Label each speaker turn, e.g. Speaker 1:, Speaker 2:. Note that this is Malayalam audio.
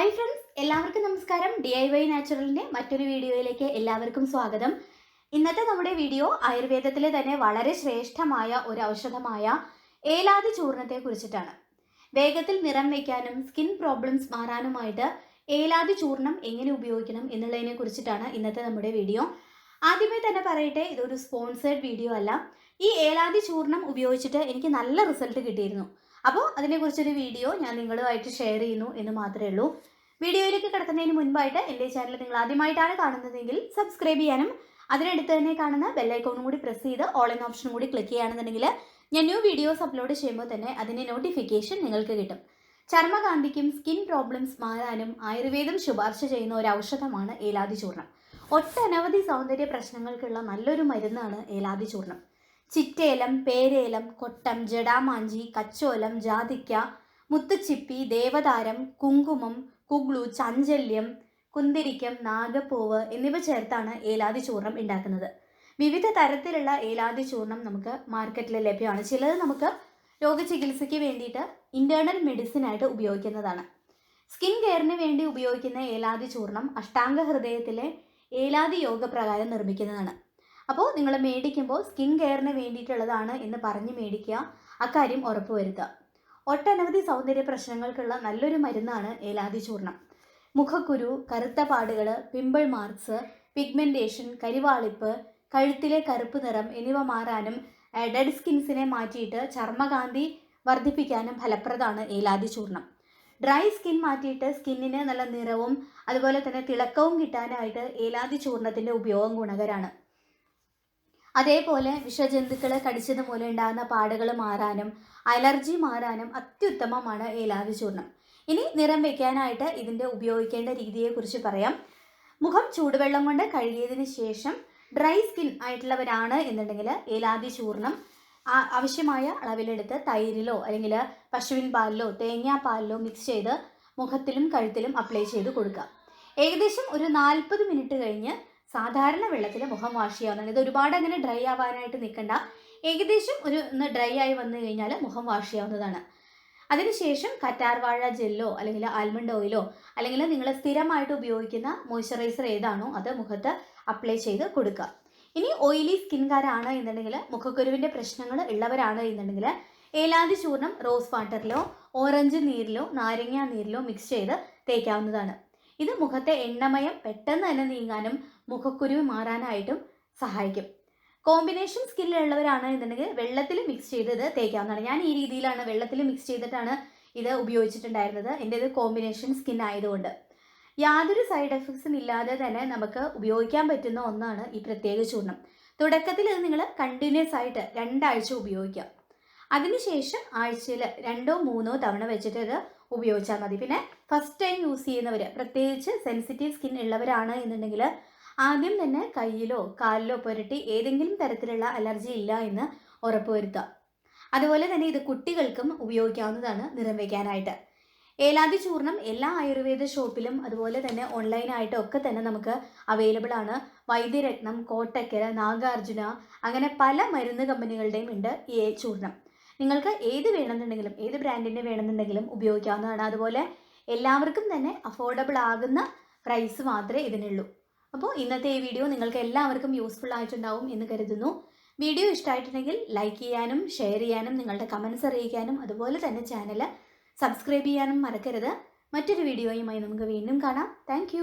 Speaker 1: ഹായ് ഫ്രണ്ട്സ്, എല്ലാവർക്കും നമസ്കാരം. DIY നാച്ചുറലിൻ്റെ മറ്റൊരു വീഡിയോയിലേക്ക് എല്ലാവർക്കും സ്വാഗതം. ഇന്നത്തെ നമ്മുടെ വീഡിയോ ആയുർവേദത്തിലെ തന്നെ വളരെ ശ്രേഷ്ഠമായ ഒരു ഔഷധമായ ഏലാദി ചൂർണത്തെ കുറിച്ചിട്ടാണ്. വേഗത്തിൽ നിറം വയ്ക്കാനും സ്കിൻ പ്രോബ്ലംസ് മാറാനുമായിട്ട് ഏലാദി ചൂർണം എങ്ങനെ ഉപയോഗിക്കണം എന്നുള്ളതിനെ കുറിച്ചിട്ടാണ് ഇന്നത്തെ നമ്മുടെ വീഡിയോ. ആദ്യമേ തന്നെ പറയട്ടെ, ഇതൊരു സ്പോൺസേഡ് വീഡിയോ അല്ല. ഈ ഏലാദി ചൂർണം ഉപയോഗിച്ചിട്ട് എനിക്ക് നല്ല റിസൾട്ട് കിട്ടിയിരുന്നു. അപ്പോൾ അതിനെക്കുറിച്ചൊരു വീഡിയോ ഞാൻ നിങ്ങളുമായിട്ട് ഷെയർ ചെയ്യുന്നു എന്ന് മാത്രമേ ഉള്ളൂ. വീഡിയോയിലേക്ക് കിടക്കുന്നതിന് മുൻപായിട്ട് എൻ്റെ ചാനൽ നിങ്ങൾ ആദ്യമായിട്ടാണ് കാണുന്നതെങ്കിൽ സബ്സ്ക്രൈബ് ചെയ്യാനും അതിനടുത്ത് തന്നെ കാണുന്ന ബെല്ലൈക്കോണും കൂടി പ്രസ് ചെയ്ത് ഓൾ എന്ന ഓപ്ഷനും കൂടി ക്ലിക്ക് ചെയ്യുകയാണെന്നുണ്ടെങ്കിൽ ഞാൻ ന്യൂ വീഡിയോസ് അപ്ലോഡ് ചെയ്യുമ്പോൾ തന്നെ അതിൻ്റെ നോട്ടിഫിക്കേഷൻ നിങ്ങൾക്ക് കിട്ടും. ചർമ്മകാന്തിക്കും സ്കിൻ പ്രോബ്ലംസ് മാറാനും ആയുർവേദം ശുപാർശ ചെയ്യുന്ന ഒരു ഔഷധമാണ് ഏലാദി ചൂർണം. ഒട്ടനവധി സൗന്ദര്യ പ്രശ്നങ്ങൾക്കുള്ള നല്ലൊരു മരുന്നാണ് ഏലാദി ചൂർണം. ചിറ്റേലം, പേരേലം, കൊട്ടം, ജടാമാഞ്ചി, കച്ചോലം, ജാതിക്ക, മുത്തുച്ചിപ്പി, ദേവതാരം, കുങ്കുമം, കുഗ്ലു, ചാഞ്ചല്യം, കുന്തിരിക്കം, നാഗപ്പൂവ് എന്നിവ ചേർത്താണ് ഏലാദി ചൂർണം ഉണ്ടാക്കുന്നത്. വിവിധ തരത്തിലുള്ള ഏലാദി ചൂർണം നമുക്ക് മാർക്കറ്റിൽ ലഭ്യമാണ്. ചിലത് നമുക്ക് രോഗചികിത്സയ്ക്ക് വേണ്ടിയിട്ട് ഇൻറ്റേർണൽ മെഡിസിൻ ആയിട്ട് ഉപയോഗിക്കുന്നതാണ്. സ്കിൻ കെയറിന് വേണ്ടി ഉപയോഗിക്കുന്ന ഏലാദി ചൂർണം അഷ്ടാംഗ ഹൃദയത്തിലെ ഏലാദി യോഗ പ്രകാരം നിർമ്മിക്കുന്നതാണ്. അപ്പോൾ നിങ്ങൾ മേടിക്കുമ്പോൾ സ്കിൻ കെയറിന് വേണ്ടിയിട്ടുള്ളതാണ് എന്ന് പറഞ്ഞ് മേടിക്കുക, അക്കാര്യം ഉറപ്പുവരുത്തുക. ഒട്ടനവധി സൗന്ദര്യ പ്രശ്നങ്ങൾക്കുള്ള നല്ലൊരു മരുന്നാണ് ഏലാദി ചൂർണം. മുഖക്കുരു, കറുത്ത പാടുകൾ, പിമ്പിൾ മാർക്സ്, പിഗ്മെൻറ്റേഷൻ, കരിവാളിപ്പ്, കഴുത്തിലെ കറുപ്പ് നിറം എന്നിവ മാറാനും ഡെഡ് സ്കിൻസിനെ മാറ്റിയിട്ട് ചർമ്മകാന്തി വർദ്ധിപ്പിക്കാനും ഫലപ്രദമാണ് ഏലാദി ചൂർണം. ഡ്രൈ സ്കിൻ മാറ്റിയിട്ട് സ്കിന്നിന് നല്ല നിറവും അതുപോലെ തന്നെ തിളക്കവും കിട്ടാനായിട്ട് ഏലാദി ചൂർണത്തിൻ്റെ ഉപയോഗം ഗുണകരമാണ്. അതേപോലെ വിഷജന്തുക്കൾ കടിച്ചത് മൂലം ഉണ്ടാകുന്ന പാടുകൾ മാറാനും അലർജി മാറാനും അത്യുത്തമമാണ് ഏലാദി ചൂർണം. ഇനി നിറം വയ്ക്കാനായിട്ട് ഇതിൻ്റെ ഉപയോഗിക്കേണ്ട രീതിയെക്കുറിച്ച് പറയാം. മുഖം ചൂടുവെള്ളം കൊണ്ട് കഴുകിയതിന് ശേഷം ഡ്രൈ സ്കിൻ ആയിട്ടുള്ളവരാണ് എന്നുണ്ടെങ്കിൽ ഏലാദി ചൂർണം ആവശ്യമായ അളവിലെടുത്ത് തൈരിലോ അല്ലെങ്കിൽ പശുവിൻ പാലിലോ തേങ്ങാപ്പാലിലോ മിക്സ് ചെയ്ത് മുഖത്തിലും കഴുത്തിലും അപ്ലൈ ചെയ്ത് കൊടുക്കുക. ഏകദേശം ഒരു 40 മിനിറ്റ് കഴിഞ്ഞ് സാധാരണ വെള്ളത്തിൽ മുഖം വാഷ് ചെയ്യാവുന്നതാണ്. ഇത് ഒരുപാട് അങ്ങനെ ഡ്രൈ ആവാനായിട്ട് നിൽക്കണ്ട. ഏകദേശം ഒന്ന് ഡ്രൈ ആയി വന്നു കഴിഞ്ഞാൽ മുഖം വാഷ് ചെയ്യാവുന്നതാണ്. അതിനുശേഷം കറ്റാർവാഴ ജെല്ലോ അല്ലെങ്കിൽ ആൽമണ്ട് ഓയിലോ അല്ലെങ്കിൽ നിങ്ങൾ സ്ഥിരമായിട്ട് ഉപയോഗിക്കുന്ന മോയ്സ്ചറൈസർ ഏതാണോ അത് മുഖത്ത് അപ്ലൈ ചെയ്ത് കൊടുക്കുക. ഇനി ഓയിലി സ്കിൻകാരാണ് എന്നുണ്ടെങ്കിൽ, മുഖക്കുരുവിൻ്റെ പ്രശ്നങ്ങൾ ഉള്ളവരാണ് എന്നുണ്ടെങ്കിൽ ഏലാദി ചൂർണം റോസ് വാട്ടറിലോ ഓറഞ്ച് നീരിലോ നാരങ്ങ നീരിലോ മിക്സ് ചെയ്ത് തേക്കാവുന്നതാണ്. ഇത് മുഖത്തെ എണ്ണമയം പെട്ടെന്ന് തന്നെ നീങ്ങാനും മുഖക്കുരു മാറാനായിട്ടും സഹായിക്കും. കോമ്പിനേഷൻ സ്കിന്നിലുള്ളവരാണ് എന്നുണ്ടെങ്കിൽ വെള്ളത്തിൽ മിക്സ് ചെയ്ത് ഇത് തേക്കാവുന്നതാണ്. ഞാൻ ഈ രീതിയിലാണ് വെള്ളത്തിൽ മിക്സ് ചെയ്തിട്ടാണ് ഇത് ഉപയോഗിച്ചിട്ടുണ്ടായിരുന്നത്. എൻ്റേത് കോമ്പിനേഷൻ സ്കിൻ ആയതുകൊണ്ട് യാതൊരു സൈഡ് എഫക്ട്സും ഇല്ലാതെ തന്നെ നമുക്ക് ഉപയോഗിക്കാൻ പറ്റുന്ന ഒന്നാണ് ഈ പ്രത്യേക ചൂർണം. തുടക്കത്തിൽ ഇത് നിങ്ങൾ കണ്ടിന്യൂസ് ആയിട്ട് 2 ആഴ്ച ഉപയോഗിക്കുക. അതിനുശേഷം ആഴ്ചയിൽ 2-3 തവണ വെച്ചിട്ട് ഇത് ഉപയോഗിച്ചാൽ മതി. പിന്നെ ഫസ്റ്റ് ടൈം യൂസ് ചെയ്യുന്നവർ, പ്രത്യേകിച്ച് സെൻസിറ്റീവ് സ്കിൻ ഉള്ളവരാണ് എന്നുണ്ടെങ്കിൽ ആദ്യം തന്നെ കയ്യിലോ കാലിലോ പുരട്ടി ഏതെങ്കിലും തരത്തിലുള്ള അലർജി ഇല്ല എന്ന് ഉറപ്പുവരുത്തുക. അതുപോലെ തന്നെ ഇത് കുട്ടികൾക്കും ഉപയോഗിക്കാവുന്നതാണ് നിറം വയ്ക്കാനായിട്ട്. ഏലാദി ചൂർണം എല്ലാ ആയുർവേദ ഷോപ്പിലും അതുപോലെ തന്നെ ഓൺലൈനായിട്ടും ഒക്കെ തന്നെ നമുക്ക് അവൈലബിൾ ആണ്. വൈദ്യരത്നം, കോട്ടക്കൽ, നാഗാർജുന അങ്ങനെ പല മരുന്ന് കമ്പനികളുടെയും ഉണ്ട് ഈ ചൂർണം. നിങ്ങൾക്ക് ഏത് വേണമെന്നുണ്ടെങ്കിലും ഏത് ബ്രാൻഡിൻ്റെ വേണമെന്നുണ്ടെങ്കിലും ഉപയോഗിക്കാവുന്നതാണ്. അതുപോലെ എല്ലാവർക്കും തന്നെ അഫോർഡബിൾ ആകുന്ന പ്രൈസ് മാത്രമേ ഇതിനുള്ളൂ. അപ്പോൾ ഇന്നത്തെ ഈ വീഡിയോ നിങ്ങൾക്ക് എല്ലാവർക്കും യൂസ്ഫുൾ ആയിട്ടുണ്ടാവും എന്ന് കരുതുന്നു. വീഡിയോ ഇഷ്ടമായിട്ടുണ്ടെങ്കിൽ ലൈക്ക് ചെയ്യാനും ഷെയർ ചെയ്യാനും നിങ്ങളുടെ കമൻസ് അറിയിക്കാനും അതുപോലെ തന്നെ ചാനൽ സബ്സ്ക്രൈബ് ചെയ്യാനും മറക്കരുത്. മറ്റൊരു വീഡിയോയുമായി നമുക്ക് വീണ്ടും കാണാം. താങ്ക്